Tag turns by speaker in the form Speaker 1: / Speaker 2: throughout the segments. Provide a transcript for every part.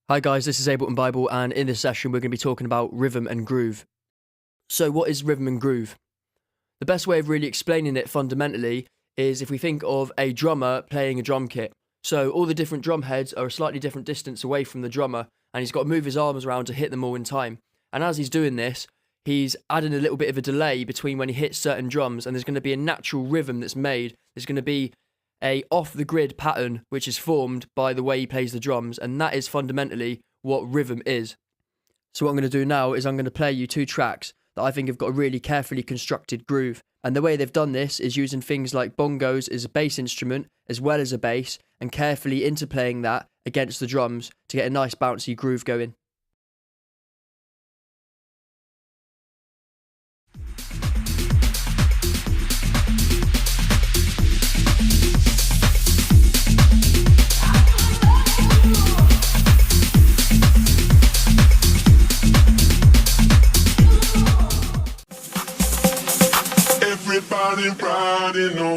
Speaker 1: Hi guys, this is Ableton Bible, and in this session we're going to be talking about rhythm and groove. So what is rhythm and groove? The best way of really explaining it fundamentally is if we think of a drummer playing a drum kit. So all the different drum heads are a slightly different distance away from the drummer, and he's got to move his arms around to hit them all in time. And as he's doing this, he's adding a little bit of a delay between when he hits certain drums, and there's going to be a natural rhythm that's made. There's going to be a off-the-grid pattern which is formed by the way he plays the drums, and that is fundamentally what rhythm is. So what I'm going to do now is I'm going to play you two tracks that I think have got a really carefully constructed groove, and the way they've done this is using things like bongos as a bass instrument as well as a bass, and carefully interplaying that against the drums to get a nice bouncy groove going.
Speaker 2: Everybody riding on.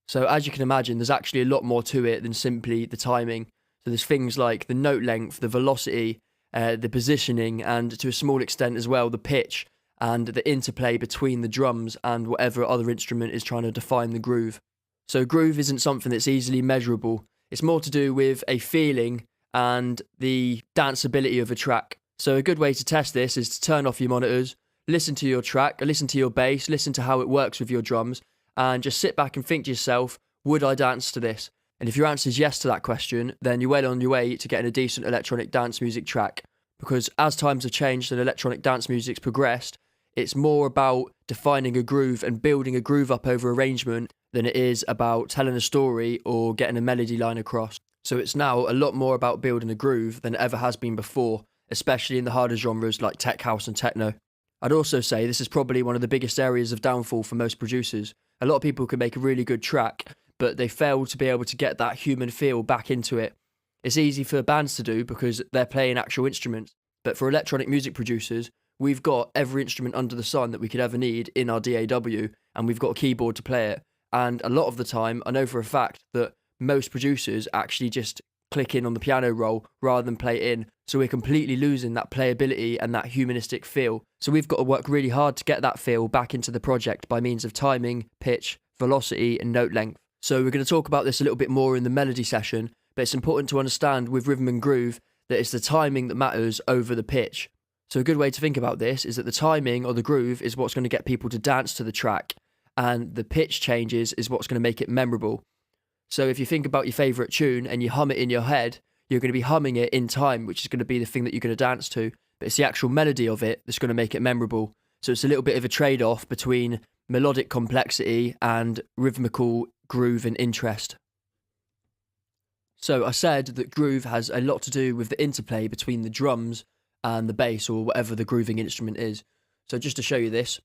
Speaker 1: So as you can imagine, there's actually a lot more to it than simply the timing. So there's things like the note length, the velocity, the positioning, and to a small extent as well, the pitch and the interplay between the drums and whatever other instrument is trying to define the groove. So groove isn't something that's easily measurable. It's more to do with a feeling and the danceability of a track. So a good way to test this is to turn off your monitors, listen to your track, listen to your bass, listen to how it works with your drums, and just sit back and think to yourself, would I dance to this? And if your answer is yes to that question, then you're well on your way to getting a decent electronic dance music track. Because as times have changed and electronic dance music's progressed, it's more about defining a groove and building a groove up over arrangement than it is about telling a story or getting a melody line across. So it's now a lot more about building a groove than it ever has been before, especially in the harder genres like tech house and techno. I'd also say this is probably one of the biggest areas of downfall for most producers. A lot of people can make a really good track, but they fail to be able to get that human feel back into it. It's easy for bands to do because they're playing actual instruments, but for electronic music producers, we've got every instrument under the sun that we could ever need in our DAW, and we've got a keyboard to play it. And a lot of the time, I know for a fact that most producers actually just click in on the piano roll rather than play it in. So we're completely losing that playability and that humanistic feel. So we've got to work really hard to get that feel back into the project by means of timing, pitch, velocity, and note length. So we're going to talk about this a little bit more in the melody session, but it's important to understand with rhythm and groove that it's the timing that matters over the pitch. So a good way to think about this is that the timing or the groove is what's going to get people to dance to the track, and the pitch changes is what's going to make it memorable. So if you think about your favourite tune and you hum it in your head, you're going to be humming it in time, which is going to be the thing that you're going to dance to, but it's the actual melody of it that's going to make it memorable. So it's a little bit of a trade-off between melodic complexity and rhythmical groove and interest. So I said that groove has a lot to do with the interplay between the drums and the bass or whatever the grooving instrument is. So just to show you this,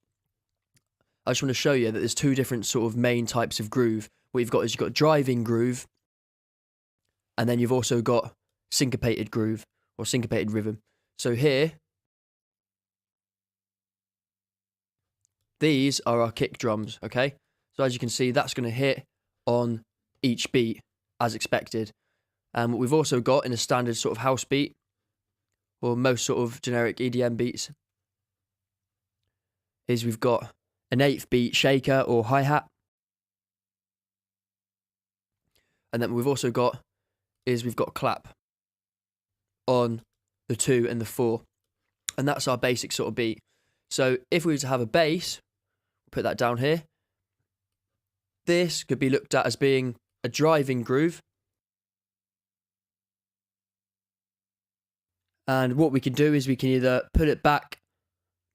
Speaker 1: I just want to show you that there's two different sort of main types of groove. What you've got is you've got driving groove, and then you've also got syncopated groove or syncopated rhythm. So here, these are our kick drums, okay? So as you can see, that's going to hit on each beat as expected. And what we've also got in a standard sort of house beat, or most sort of generic EDM beats, is we've got an 8th beat shaker or hi-hat. And then we've also got we've got clap on the 2 and the 4. And that's our basic sort of beat. So if we were to have a bass, put that down here, this could be looked at as being a driving groove. And what we can do is we can either put it back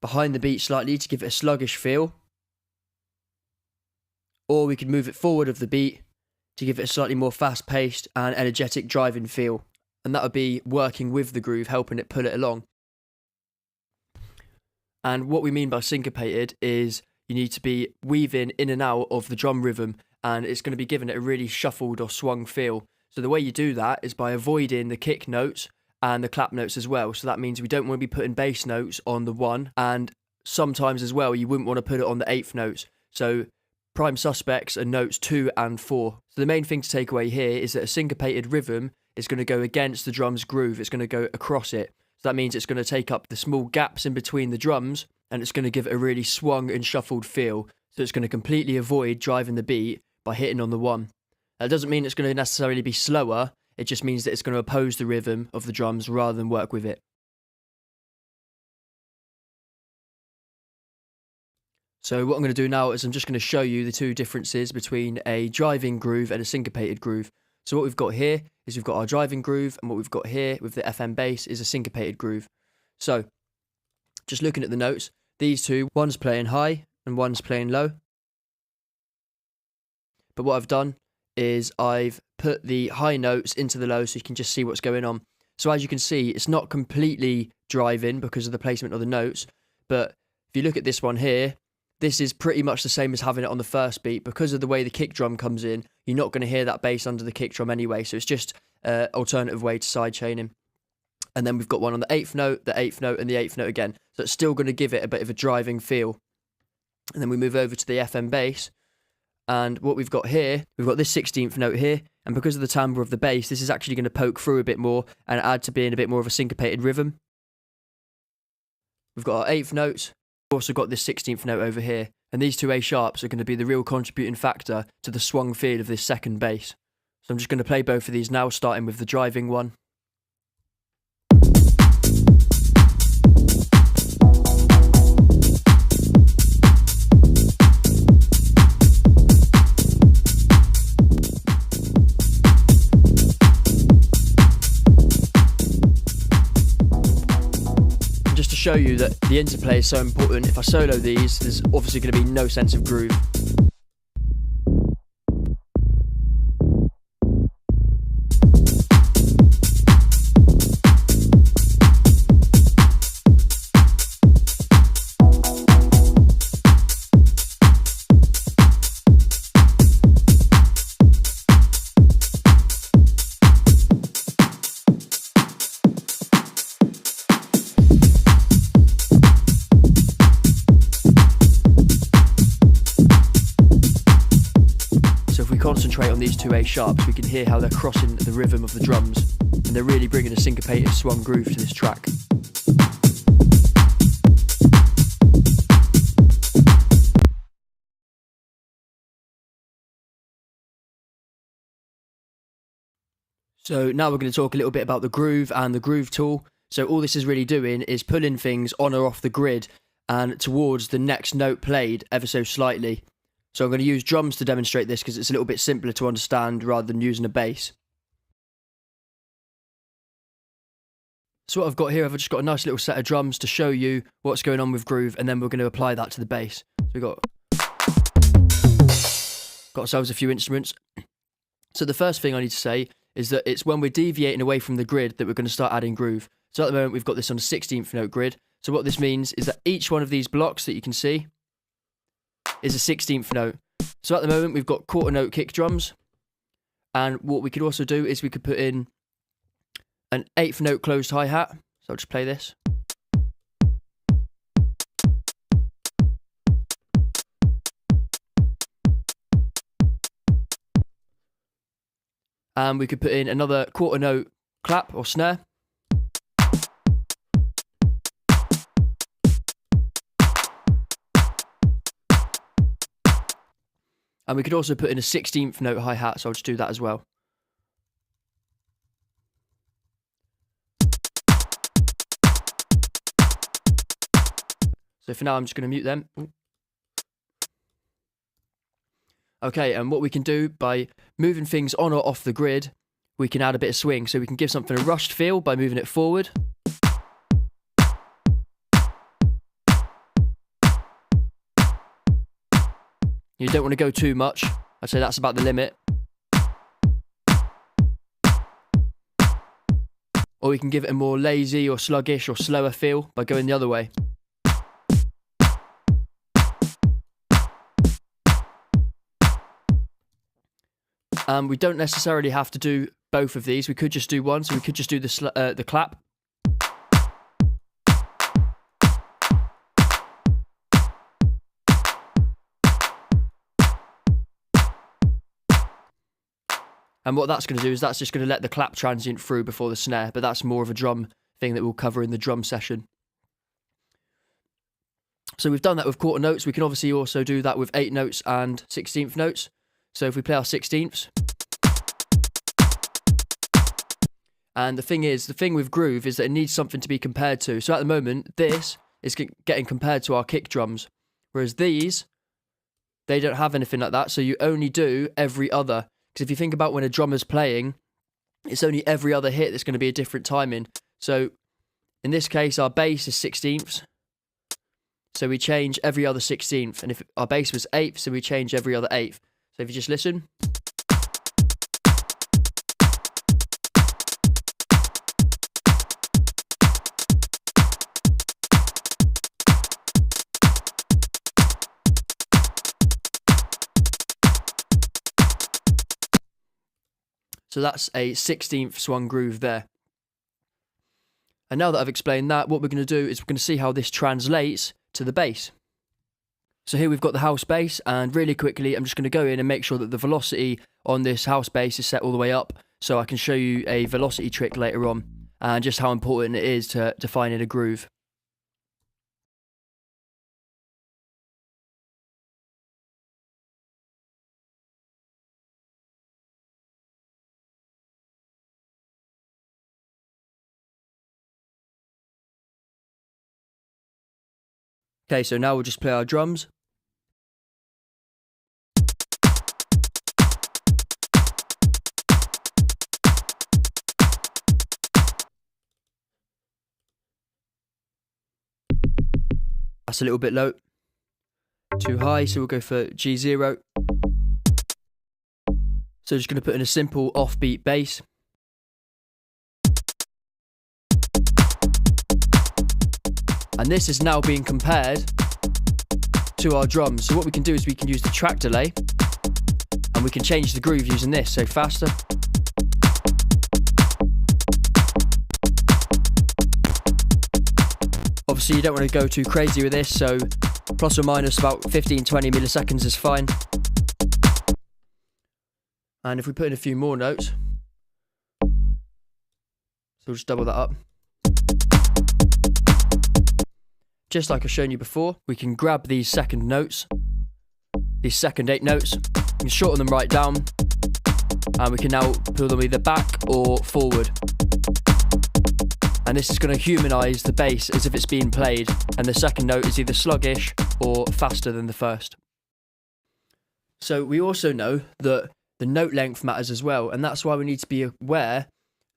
Speaker 1: behind the beat slightly to give it a sluggish feel, or we can move it forward of the beat to give it a slightly more fast-paced and energetic driving feel. And that would be working with the groove, helping it pull it along. And what we mean by syncopated is you need to be weaving in and out of the drum rhythm, and it's going to be giving it a really shuffled or swung feel. So the way you do that is by avoiding the kick notes and the clap notes as well. So that means we don't want to be putting bass notes on the 1 and sometimes as well, you wouldn't want to put it on the 8th notes. So prime suspects are notes 2 and 4. So the main thing to take away here is that a syncopated rhythm is going to go against the drum's groove. It's going to go across it. So that means it's going to take up the small gaps in between the drums, and it's going to give it a really swung and shuffled feel. So it's going to completely avoid driving the beat by hitting on the 1. That doesn't mean it's going to necessarily be slower. It just means that it's going to oppose the rhythm of the drums rather than work with it. So what I'm going to do now is I'm just going to show you the two differences between a driving groove and a syncopated groove. So what we've got here is we've got our driving groove, and what we've got here with the FM bass is a syncopated groove. So just looking at the notes, these two, one's playing high and one's playing low. But what I've done is I've put the high notes into the low so you can just see what's going on. So as you can see, it's not completely driving because of the placement of the notes, but if you look at this one here, this is pretty much the same as having it on the first beat. Because of the way the kick drum comes in, you're not going to hear that bass under the kick drum anyway, so it's just an alternative way to side chaining. And then we've got one on the 8th note, the 8th note, and the 8th note again. So it's still going to give it a bit of a driving feel. And then we move over to the FM bass, and what we've got here, we've got this 16th note here, and because of the timbre of the bass, this is actually going to poke through a bit more and add to being a bit more of a syncopated rhythm. We've got our 8th notes. We've also got this 16th note over here, and these two A sharps are going to be the real contributing factor to the swung feel of this second bass. So I'm just going to play both of these now, starting with the driving one. Show you that the interplay is so important. If I solo these, there's obviously going to be no sense of groove. Concentrate on these two A sharps, we can hear how they're crossing the rhythm of the drums, and they're really bringing a syncopated swung groove to this track. So now we're going to talk a little bit about the groove and the groove tool. So all this is really doing is pulling things on or off the grid and towards the next note played ever so slightly. So I'm going to use drums to demonstrate this because it's a little bit simpler to understand rather than using a bass. So what I've got here, I've just got a nice little set of drums to show you what's going on with groove, and then we're going to apply that to the bass. So we've got ourselves a few instruments. So the first thing I need to say is that it's when we're deviating away from the grid that we're going to start adding groove. So at the moment we've got this on a 16th note grid. So what this means is that each one of these blocks that you can see is a 16th note. So at the moment we've got quarter note kick drums, and what we could also do is we could put in an 8th note closed hi-hat. So I'll just play this. And we could put in another quarter note clap or snare. And we could also put in a 16th note hi-hat, so I'll just do that as well. So for now, I'm just going to mute them. Okay, and what we can do by moving things on or off the grid, we can add a bit of swing. So we can give something a rushed feel by moving it forward. You don't want to go too much. I'd say that's about the limit. Or we can give it a more lazy or sluggish or slower feel by going the other way. We don't necessarily have to do both of these. We could just do one, so we could just do the clap. And what that's going to do is that's just going to let the clap transient through before the snare, but that's more of a drum thing that we'll cover in the drum session. So we've done that with quarter notes. We can obviously also do that with 8 notes and 16th notes. So if we play our 16ths. And the thing with groove is that it needs something to be compared to. So at the moment, this is getting compared to our kick drums. Whereas these, they don't have anything like that. So you only do every other. Because if you think about when a drummer's playing, it's only every other hit that's going to be a different timing. So in this case, our bass is 16ths. So we change every other 16th. And if our bass was 8th, so we change every other 8th. So if you just listen. So that's a 16th swung groove there. And now that I've explained that, what we're going to do is we're going to see how this translates to the bass. So here we've got the house bass, and really quickly I'm just going to go in and make sure that the velocity on this house bass is set all the way up, so I can show you a velocity trick later on, and just how important it is to finding a groove. Okay, so now we'll just play our drums. That's a little bit low. Too high, so we'll go for G0. So just going to put in a simple offbeat bass. And this is now being compared to our drums. So what we can do is we can use the track delay, and we can change the groove using this. So faster. Obviously you don't want to go too crazy with this, so plus or minus about 15-20 milliseconds is fine. And if we put in a few more notes, so we'll just double that up. Just like I've shown you before, we can grab these second notes, these second 8 notes, we can shorten them right down, and we can now pull them either back or forward. And this is going to humanise the bass as if it's being played, and the second note is either sluggish or faster than the first. So we also know that the note length matters as well, and that's why we need to be aware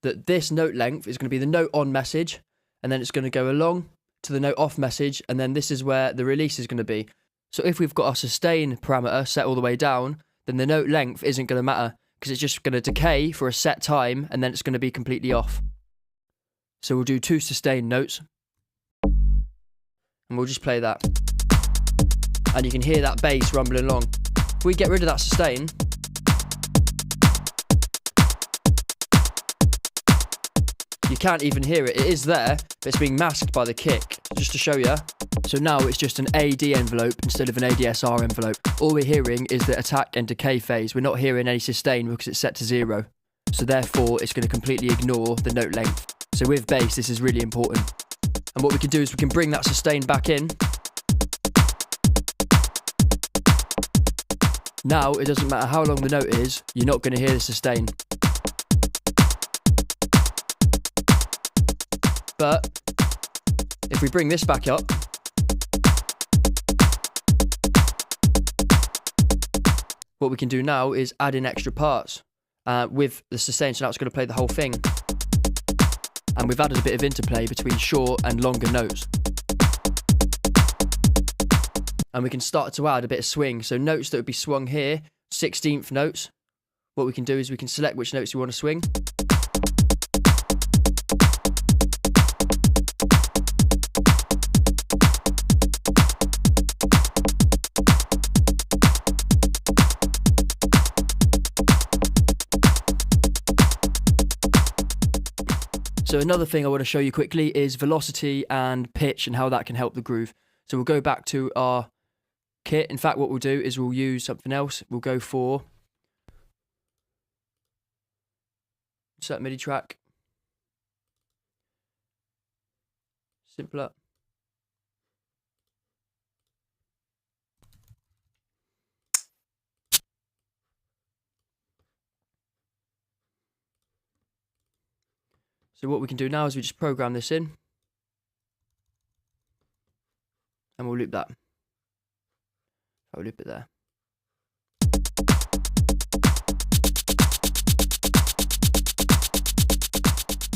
Speaker 1: that this note length is going to be the note on message, and then it's going to go along to the note off message, and then this is where the release is going to be. So if we've got our sustain parameter set all the way down, then the note length isn't going to matter, because it's just going to decay for a set time, and then it's going to be completely off. So we'll do 2 sustain notes, and we'll just play that. And you can hear that bass rumbling along. If we get rid of that sustain, you can't even hear it. It is there, but it's being masked by the kick, just to show you. So now it's just an AD envelope instead of an ADSR envelope. All we're hearing is the attack and decay phase. We're not hearing any sustain because it's set to 0. So therefore, it's going to completely ignore the note length. So with bass, this is really important. And what we can do is we can bring that sustain back in. Now, it doesn't matter how long the note is, you're not going to hear the sustain. But if we bring this back up, what we can do now is add in extra parts with the sustain. So now it's going to play the whole thing. And we've added a bit of interplay between short and longer notes. And we can start to add a bit of swing. So notes that would be swung here, 16th notes. What we can do is we can select which notes we want to swing. So another thing I want to show you quickly is velocity and pitch and how that can help the groove. So we'll go back to our kit. In fact, what we'll do is we'll use something else. We'll go for Insert MIDI track. Simpler. So what we can do now is we just program this in. And we'll loop that. I'll loop it there.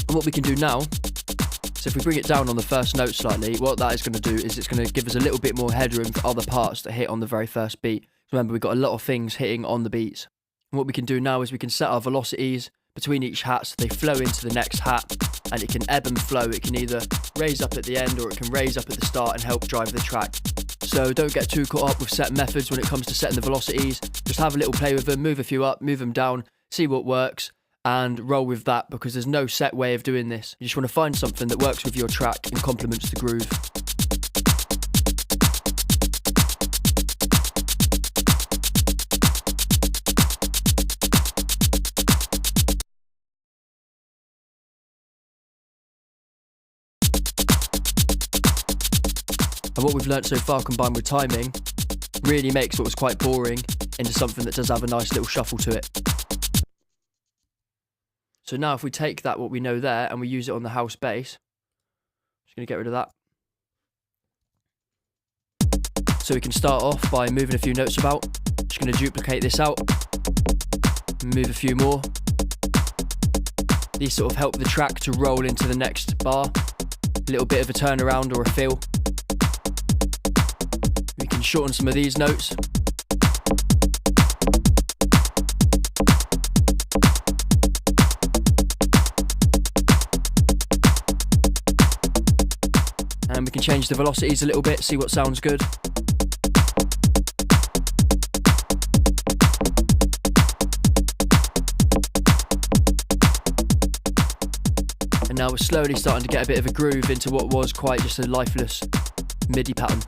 Speaker 1: And what we can do now, so if we bring it down on the first note slightly, what that is going to do is it's going to give us a little bit more headroom for other parts to hit on the very first beat. Remember, we've got a lot of things hitting on the beats. And what we can do now is we can set our velocities between each hat so they flow into the next hat, and it can ebb and flow. It can either raise up at the end or it can raise up at the start and help drive the track. So don't get too caught up with set methods when it comes to setting the velocities. Just have a little play with them, move a few up, move them down, see what works, and roll with that, because there's no set way of doing this. You just want to find something that works with your track and complements the groove. And what we've learnt so far, combined with timing, really makes what was quite boring into something that does have a nice little shuffle to it. So now if we take that, what we know there, and we use it on the house bass, just going to get rid of that. So we can start off by moving a few notes about. Just going to duplicate this out, move a few more. These sort of help the track to roll into the next bar. A little bit of a turnaround or a fill. We can shorten some of these notes. And we can change the velocities a little bit, see what sounds good. And now we're slowly starting to get a bit of a groove into what was quite just a lifeless MIDI pattern.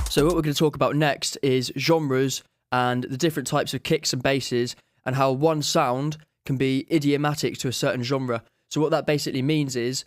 Speaker 1: So what we're going to talk about next is genres and the different types of kicks and basses, and how one sound can be idiomatic to a certain genre. So what that basically means is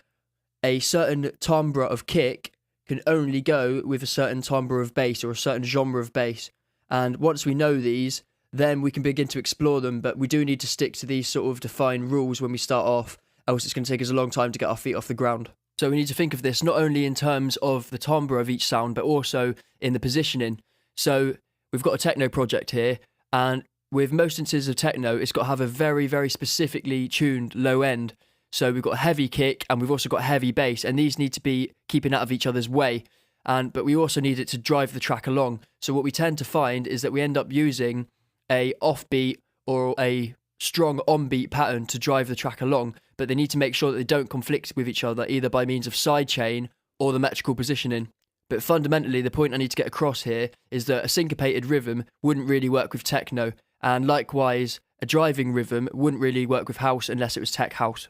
Speaker 1: a certain timbre of kick can only go with a certain timbre of bass or a certain genre of bass. And once we know these, then we can begin to explore them, but we do need to stick to these sort of defined rules when we start off, else it's going to take us a long time to get our feet off the ground. So we need to think of this not only in terms of the timbre of each sound, but also in the positioning. So we've got a techno project here, and with most instances of techno, it's got to have a very, very specifically tuned low end. So we've got heavy kick and we've also got heavy bass, and these need to be keeping out of each other's way. But we also need it to drive the track along. So what we tend to find is that we end up using a offbeat or a strong on-beat pattern to drive the track along, but they need to make sure that they don't conflict with each other, either by means of sidechain or the metrical positioning. But fundamentally, the point I need to get across here is that a syncopated rhythm wouldn't really work with techno, and likewise, a driving rhythm wouldn't really work with house unless it was tech house.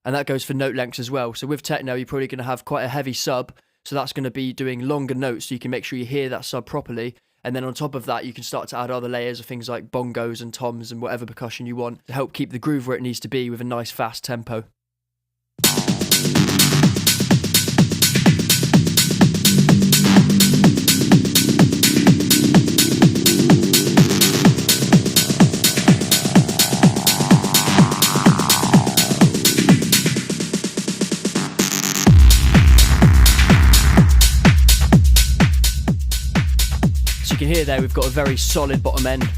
Speaker 1: And that goes for note lengths as well. So with techno, you're probably going to have quite a heavy sub, so that's going to be doing longer notes, so you can make sure you hear that sub properly. And then on top of that, you can start to add other layers of things like bongos and toms and whatever percussion you want to help keep the groove where it needs to be with a nice fast tempo. You can hear there we've got a very solid bottom end.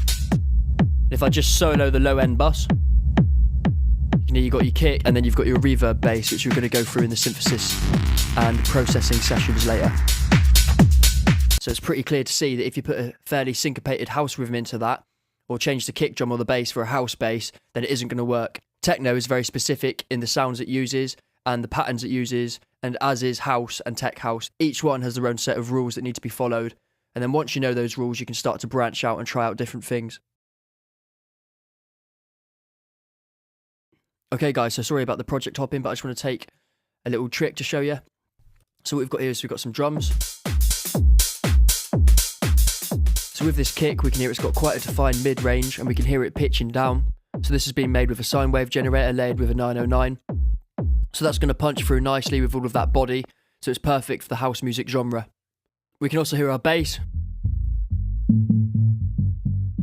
Speaker 1: If I just solo the low end bus, you can hear you've got your kick and then you've got your reverb bass, which we're going to go through in the synthesis and processing sessions later. So it's pretty clear to see that if you put a fairly syncopated house rhythm into that, or change the kick drum or the bass for a house bass, then it isn't going to work. Techno is very specific in the sounds it uses and the patterns it uses, and as is house and tech house. Each one has their own set of rules that need to be followed. And then once you know those rules, you can start to branch out and try out different things. Okay guys, so sorry about the project hopping, but I just want to take a little trick to show you. So what we've got here is we've got some drums. So So with this kick, we can hear it's got quite a defined mid-range, and we can hear it pitching down. So this has been made with a sine wave generator layered with a 909. So that's going to punch through nicely with all of that body, so it's perfect for the house music genre. We can also hear our bass.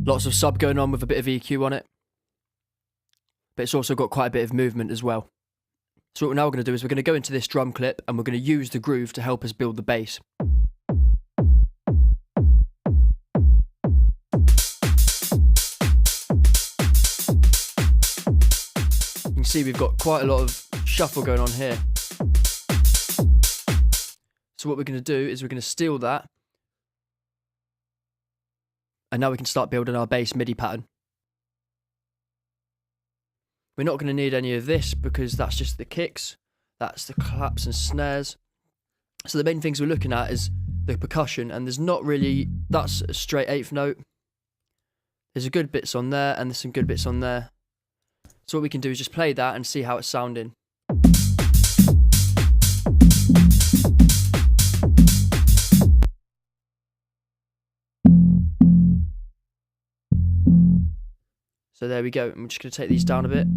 Speaker 1: Lots of sub going on with a bit of EQ on it. But it's also got quite a bit of movement as well. So what we're now going to do is we're going to go into this drum clip and we're going to use the groove to help us build the bass. You can see we've got quite a lot of shuffle going on here. So what we're going to do is we're going to steal that. And now we can start building our bass MIDI pattern. We're not going to need any of this because that's just the kicks. That's the claps and snares. So the main things we're looking at is the percussion, and there's not really, that's a straight 8th note. There's a good bits on there and there's some good bits on there. So what we can do is just play that and see how it's sounding. So there we go. I'm just going to take these down a bit.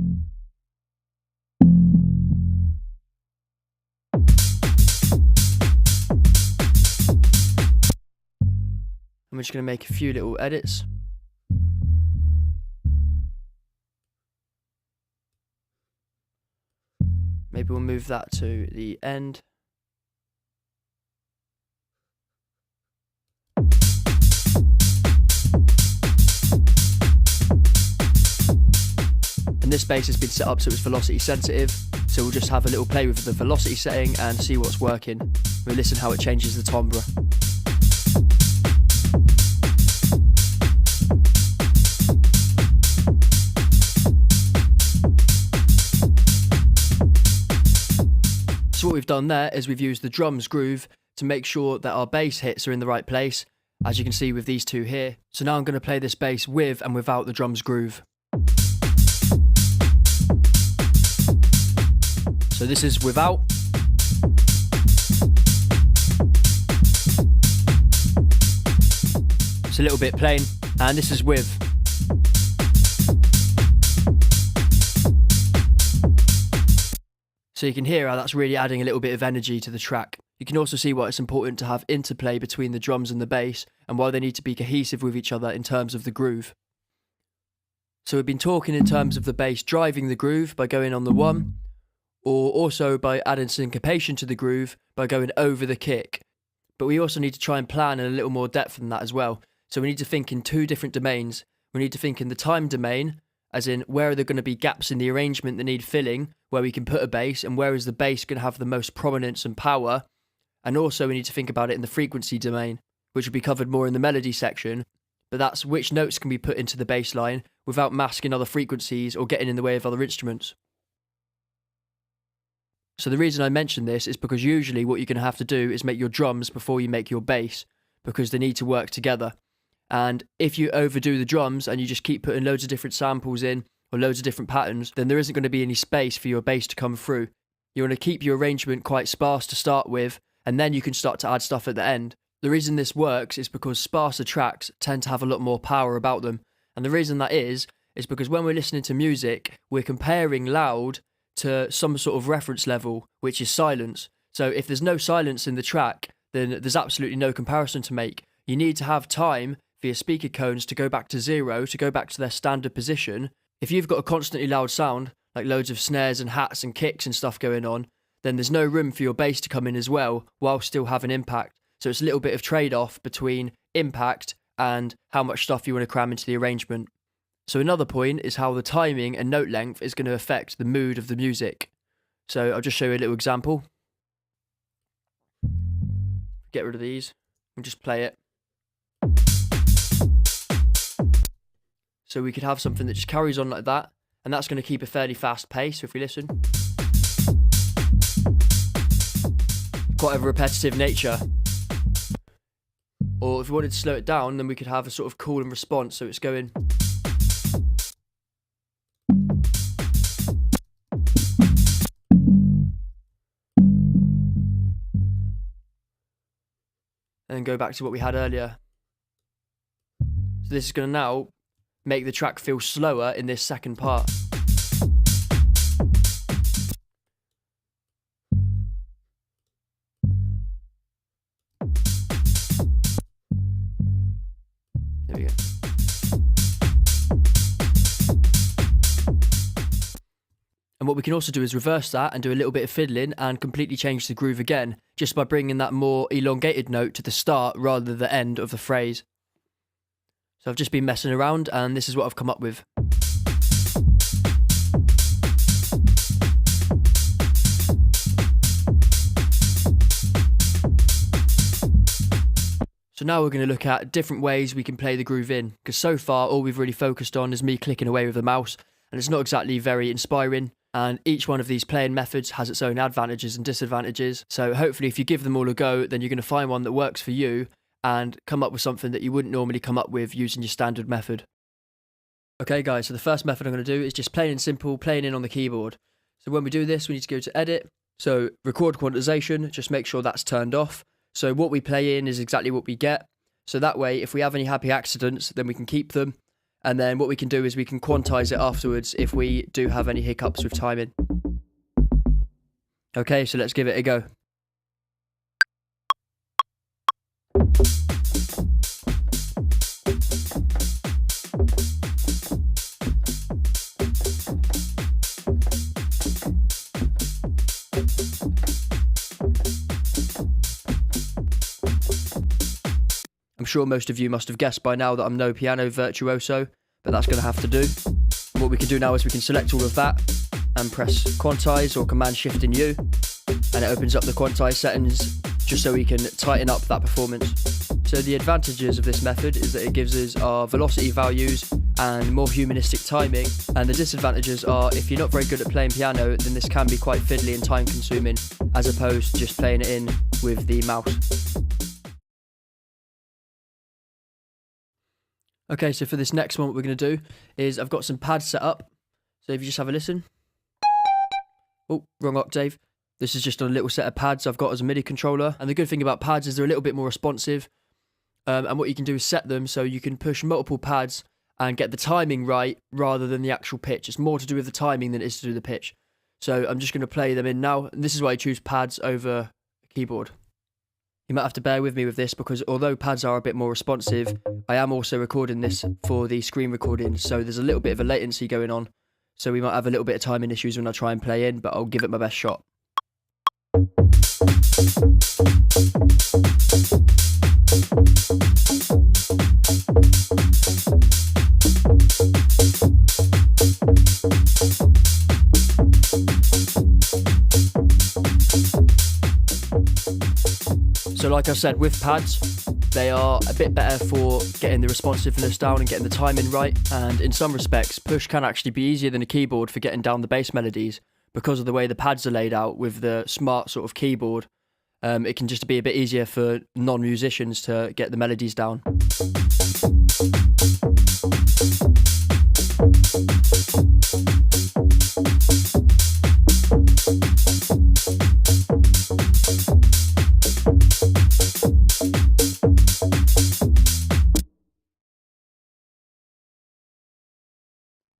Speaker 1: I'm just going to make a few little edits. Maybe we'll move that to the end. And this bass has been set up so it's velocity sensitive, so we'll just have a little play with the velocity setting and see what's working. We'll listen how it changes the timbre. So what we've done there is we've used the drums groove to make sure that our bass hits are in the right place, as you can see with these two here. So now I'm going to play this bass with and without the drums groove. So this is without. It's a little bit plain, and this is with. So you can hear how that's really adding a little bit of energy to the track. You can also see why it's important to have interplay between the drums and the bass, and why they need to be cohesive with each other in terms of the groove. So we've been talking in terms of the bass driving the groove by going on the 1, or also by adding syncopation to the groove by going over the kick. But we also need to try and plan in a little more depth than that as well. So we need to think in 2 different domains. We need to think in the time domain, as in where are there going to be gaps in the arrangement that need filling, where we can put a bass, and where is the bass going to have the most prominence and power. And also we need to think about it in the frequency domain, which will be covered more in the melody section. But that's which notes can be put into the bass line without masking other frequencies or getting in the way of other instruments. So the reason I mention this is because usually what you're going to have to do is make your drums before you make your bass, because they need to work together. And if you overdo the drums and you just keep putting loads of different samples in or loads of different patterns, then there isn't going to be any space for your bass to come through. You want to keep your arrangement quite sparse to start with, and then you can start to add stuff at the end. The reason this works is because sparser tracks tend to have a lot more power about them. And the reason that is because when we're listening to music, we're comparing loud to some sort of reference level, which is silence. So if there's no silence in the track, then there's absolutely no comparison to make. You need to have time for your speaker cones to go back to 0, to go back to their standard position. If you've got a constantly loud sound, like loads of snares and hats and kicks and stuff going on, then there's no room for your bass to come in as well, while still having impact. So it's a little bit of trade-off between impact and how much stuff you want to cram into the arrangement. So another point is how the timing and note length is going to affect the mood of the music. So I'll just show you a little example. Get rid of these and just play it. So we could have something that just carries on like that, and that's going to keep a fairly fast pace. So if we listen, quite a repetitive nature. Or if we wanted to slow it down, then we could have a sort of call and response. So it's going. And then go back to what we had earlier. So this is going to now make the track feel slower in this second part. There we go. And what we can also do is reverse that and do a little bit of fiddling and completely change the groove again, just by bringing that more elongated note to the start rather than the end of the phrase. So I've just been messing around and this is what I've come up with. So now we're going to look at different ways we can play the groove in, because so far all we've really focused on is me clicking away with the mouse, and it's not exactly very inspiring. And each one of these playing methods has its own advantages and disadvantages. So hopefully if you give them all a go, then you're going to find one that works for you and come up with something that you wouldn't normally come up with using your standard method. Okay guys, so the first method I'm going to do is just plain and simple, playing in on the keyboard. So when we do this, we need to go to edit. So record quantization, just make sure that's turned off. So what we play in is exactly what we get. So that way, if we have any happy accidents, then we can keep them. And then what we can do is we can quantize it afterwards if we do have any hiccups with timing. Okay, so let's give it a go. I'm sure most of you must have guessed by now that I'm no piano virtuoso, but that's going to have to do. And what we can do now is we can select all of that and press quantize or command shift in U, and it opens up the quantize settings just so we can tighten up that performance. So the advantages of this method is that it gives us our velocity values and more humanistic timing, and the disadvantages are if you're not very good at playing piano, then this can be quite fiddly and time consuming as opposed to just playing it in with the mouse. Okay, so for this next one, what we're going to do is I've got some pads set up. So if you just have a listen. Oh, wrong octave. This is just on a little set of pads I've got as a MIDI controller. And the good thing about pads is they're a little bit more responsive. And what you can do is set them so you can push multiple pads and get the timing right rather than the actual pitch. It's more to do with the timing than it is to do with the pitch. So I'm just going to play them in now. And this is why I choose pads over a keyboard. You might have to bear with me with this because although pads are a bit more responsive, I am also recording this for the screen recording, so there's a little bit of a latency going on. So we might have a little bit of timing issues when I try and play in, but I'll give it my best shot. So like I said, with pads, they are a bit better for getting the responsiveness down and getting the timing right, and in some respects, push can actually be easier than a keyboard for getting down the bass melodies because of the way the pads are laid out with the smart sort of keyboard. It can just be a bit easier for non-musicians to get the melodies down.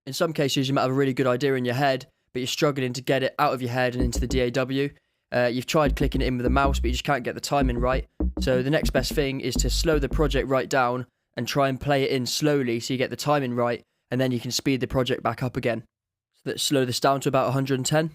Speaker 1: In some cases, you might have a really good idea in your head, but you're struggling to get it out of your head and into the DAW. You've tried clicking it in with a mouse, but you just can't get the timing right. So the next best thing is to slow the project right down and try and play it in slowly so you get the timing right, and then you can speed the project back up again. So let's slow this down to about 110.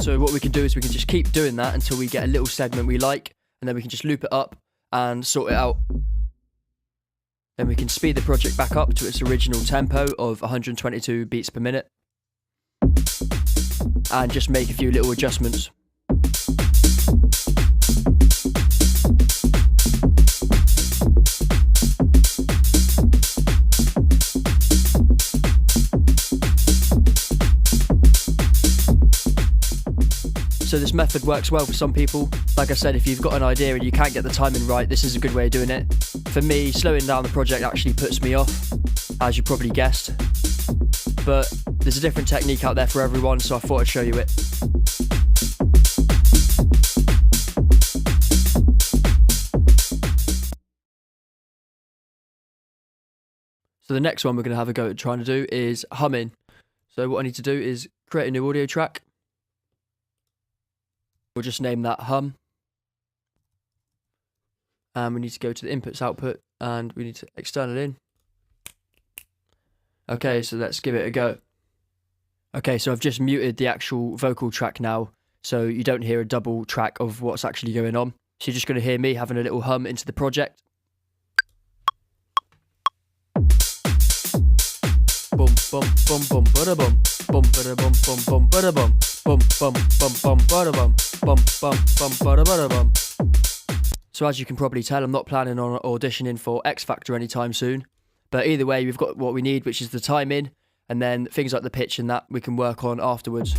Speaker 1: So what we can do is we can just keep doing that until we get a little segment we like, and then we can just loop it up and sort it out. Then we can speed the project back up to its original tempo of 122 beats per minute and just make a few little adjustments. So this method works well for some people. Like I said, if you've got an idea and you can't get the timing right, this is a good way of doing it. For me, slowing down the project actually puts me off, as you probably guessed. But there's a different technique out there for everyone, so I thought I'd show you it. So the next one we're going to have a go at trying to do is humming. So what I need to do is create a new audio track. We'll just name that hum. And we need to go to the inputs output and we need to external in. Okay, so let's give it a go. Okay, so I've just muted the actual vocal track now, so you don't hear a double track of what's actually going on. So you're just going to hear me having a little hum into the project. Bum bum bum bum bada bum bum bada bum bum bum bada bum bum bum bum bum bada bum bum bum bum bada bada bum. So as you can probably tell, I'm not planning on auditioning for X Factor anytime soon. But either way, we've got what we need, which is the timing, and then things like the pitch and that we can work on afterwards.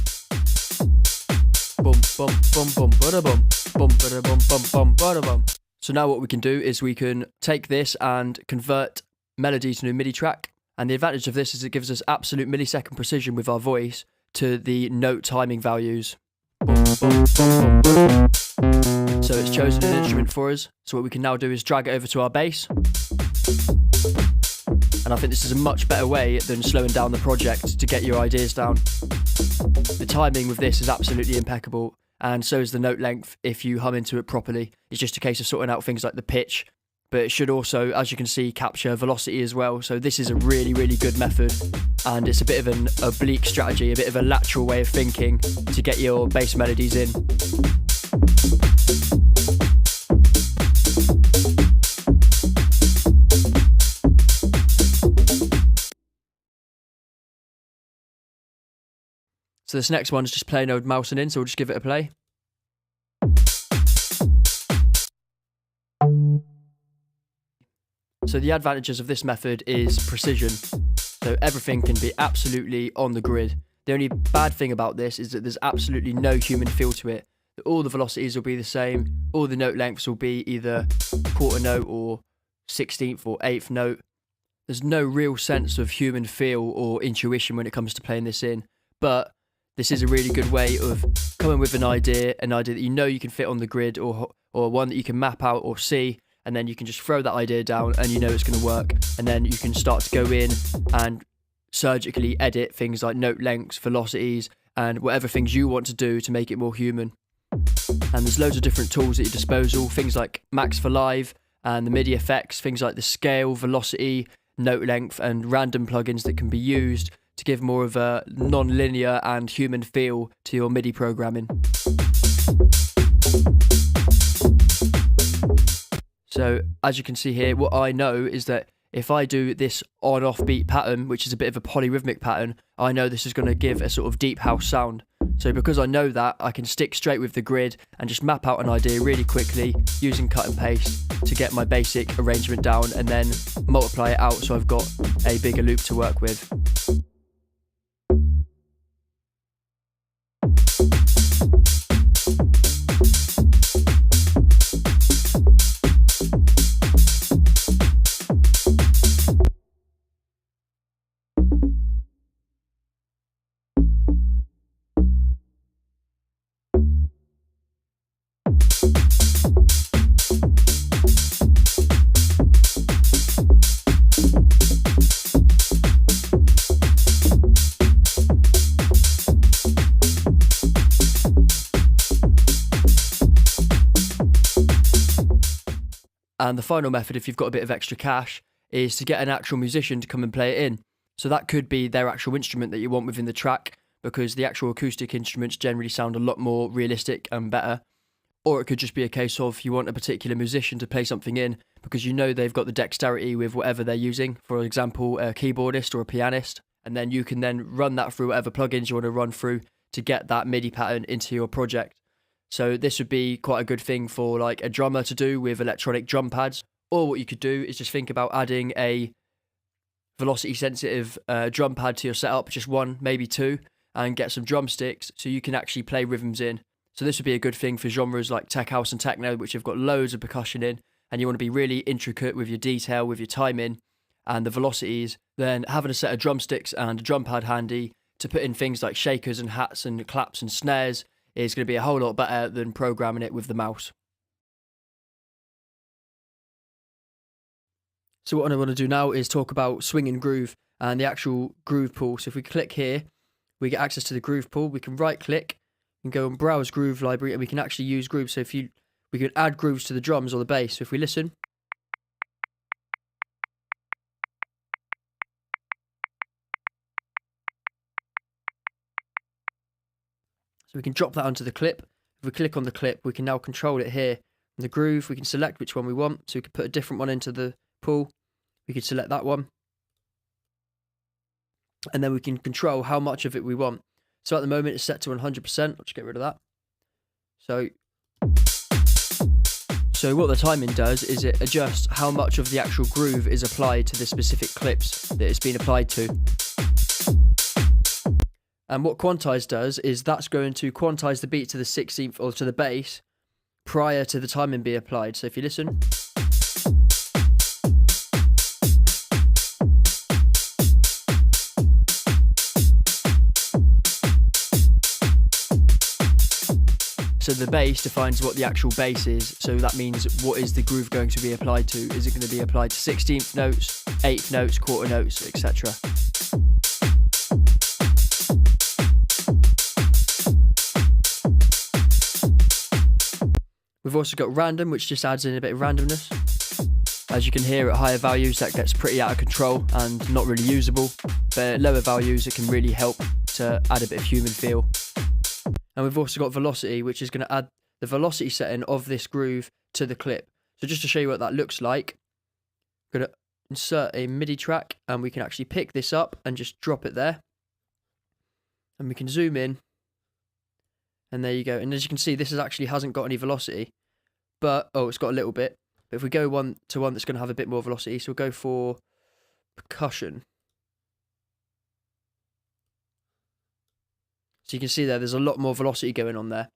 Speaker 1: Bum bum bum bum bada bum bum bada bum bum bum bada bum. So now what we can do is we can take this and convert melody to a MIDI track. And the advantage of this is it gives us absolute millisecond precision with our voice to the note timing values. So it's chosen an instrument for us. So what we can now do is drag it over to our bass. And I think this is a much better way than slowing down the project to get your ideas down. The timing with this is absolutely impeccable, and so is the note length if you hum into it properly. It's just a case of sorting out things like the pitch, but it should also, as you can see, capture velocity as well. So this is a really, really good method, and it's a bit of an oblique strategy, a bit of a lateral way of thinking to get your bass melodies in. So this next one is just plain old mousing in, so we'll just give it a play. So the advantages of this method is precision. So everything can be absolutely on the grid. The only bad thing about this is that there's absolutely no human feel to it. All the velocities will be the same, all the note lengths will be either quarter note or 16th or 8th note. There's no real sense of human feel or intuition when it comes to playing this in, but this is a really good way of coming with an idea that you know you can fit on the grid, or one that you can map out or see, and then you can just throw that idea down and you know it's going to work. And then you can start to go in and surgically edit things like note lengths, velocities, and whatever things you want to do to make it more human. And there's loads of different tools at your disposal, things like Max for Live and the MIDI effects, things like the scale, velocity, note length, and random plugins that can be used to give more of a non-linear and human feel to your MIDI programming. So as you can see here, what I know is that if I do this on-off beat pattern, which is a bit of a polyrhythmic pattern, I know this is going to give a sort of deep house sound. So because I know that, I can stick straight with the grid and just map out an idea really quickly using cut and paste to get my basic arrangement down, and then multiply it out so I've got a bigger loop to work with. And the final method, if you've got a bit of extra cash, is to get an actual musician to come and play it in. So that could be their actual instrument that you want within the track, because the actual acoustic instruments generally sound a lot more realistic and better. Or it could just be a case of you want a particular musician to play something in because you know they've got the dexterity with whatever they're using. For example, a keyboardist or a pianist. And then you can then run that through whatever plugins you want to run through to get that MIDI pattern into your project. So this would be quite a good thing for like a drummer to do with electronic drum pads. Or what you could do is just think about adding a velocity sensitive drum pad to your setup, just one, maybe two, and get some drumsticks so you can actually play rhythms in. So this would be a good thing for genres like tech house and techno, which have got loads of percussion in, and you want to be really intricate with your detail, with your timing and the velocities, then having a set of drumsticks and a drum pad handy to put in things like shakers and hats and claps and snares is going to be a whole lot better than programming it with the mouse. So what I want to do now is talk about Swing and Groove and the actual groove pool. So if we click here, we get access to the groove pool. We can right click and go and browse groove library, and we can actually use grooves. So we can add grooves to the drums or the bass. So if we listen, so we can drop that onto the clip. If we click on the clip, we can now control it here. In the groove, we can select which one we want. So we can put a different one into the pool. We can select that one. And then we can control how much of it we want. So at the moment, it's set to 100%. I'll just get rid of that. So what the timing does is it adjusts how much of the actual groove is applied to the specific clips that it's been applied to. And what quantize does is that's going to quantize the beat to the 16th or to the bass prior to the timing being applied. So if you listen, so the bass defines what the actual bass is. So that means what is the groove going to be applied to? Is it going to be applied to 16th notes, 8th notes, quarter notes, etc.? We've also got random, which just adds in a bit of randomness. As you can hear, at higher values that gets pretty out of control and not really usable, but at lower values it can really help to add a bit of human feel. And we've also got velocity, which is going to add the velocity setting of this groove to the clip. So just to show you what that looks like, I'm going to insert a MIDI track, and we can actually pick this up and just drop it there. And we can zoom in, and there you go. And as you can see, this actually hasn't got any velocity, but, oh, it's got a little bit. But if we go one that's going to have a bit more velocity, so we'll go for percussion. So you can see there's a lot more velocity going on there.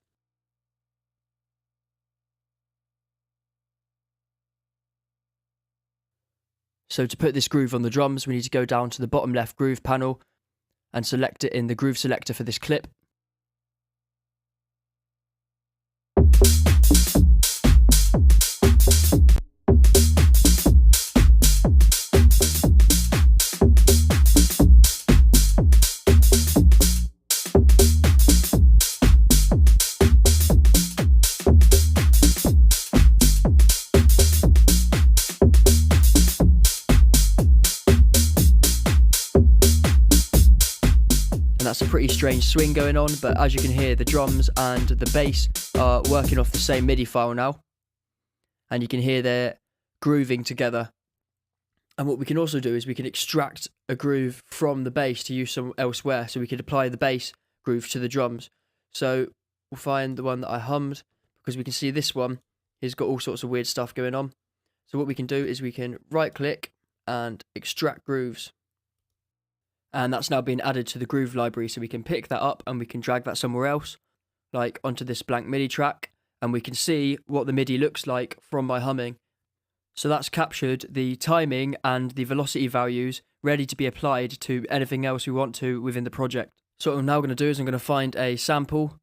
Speaker 1: So to put this groove on the drums, we need to go down to the bottom left groove panel and select it in the groove selector for this clip. And that's a pretty strange swing going on, but as you can hear, the drums and the bass are working off the same MIDI file now, and you can hear they're grooving together. And what we can also do is we can extract a groove from the bass to use some elsewhere, so we could apply the bass groove to the drums. So we'll find the one that I hummed, because we can see this one has got all sorts of weird stuff going on. So what we can do is we can right click and extract grooves. And that's now been added to the groove library, so we can pick that up and we can drag that somewhere else, like onto this blank MIDI track, and we can see what the MIDI looks like from my humming. So that's captured the timing and the velocity values ready to be applied to anything else we want to within the project. So what I'm now going to do is I'm going to find a sample,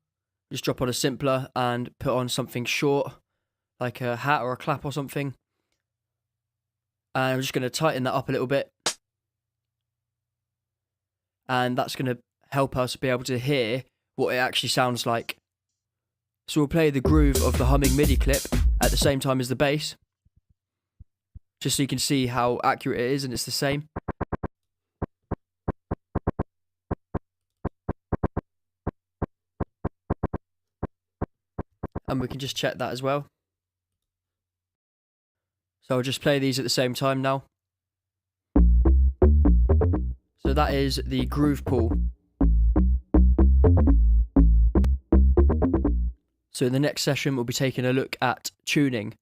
Speaker 1: just drop on a simpler and put on something short, like a hat or a clap or something. And I'm just going to tighten that up a little bit. And that's going to help us be able to hear what it actually sounds like. So we'll play the groove of the humming MIDI clip at the same time as the bass, just so you can see how accurate it is, and it's the same. And we can just check that as well. So I'll just play these at the same time now. So that is the groove pool. So in the next session, we'll be taking a look at tuning.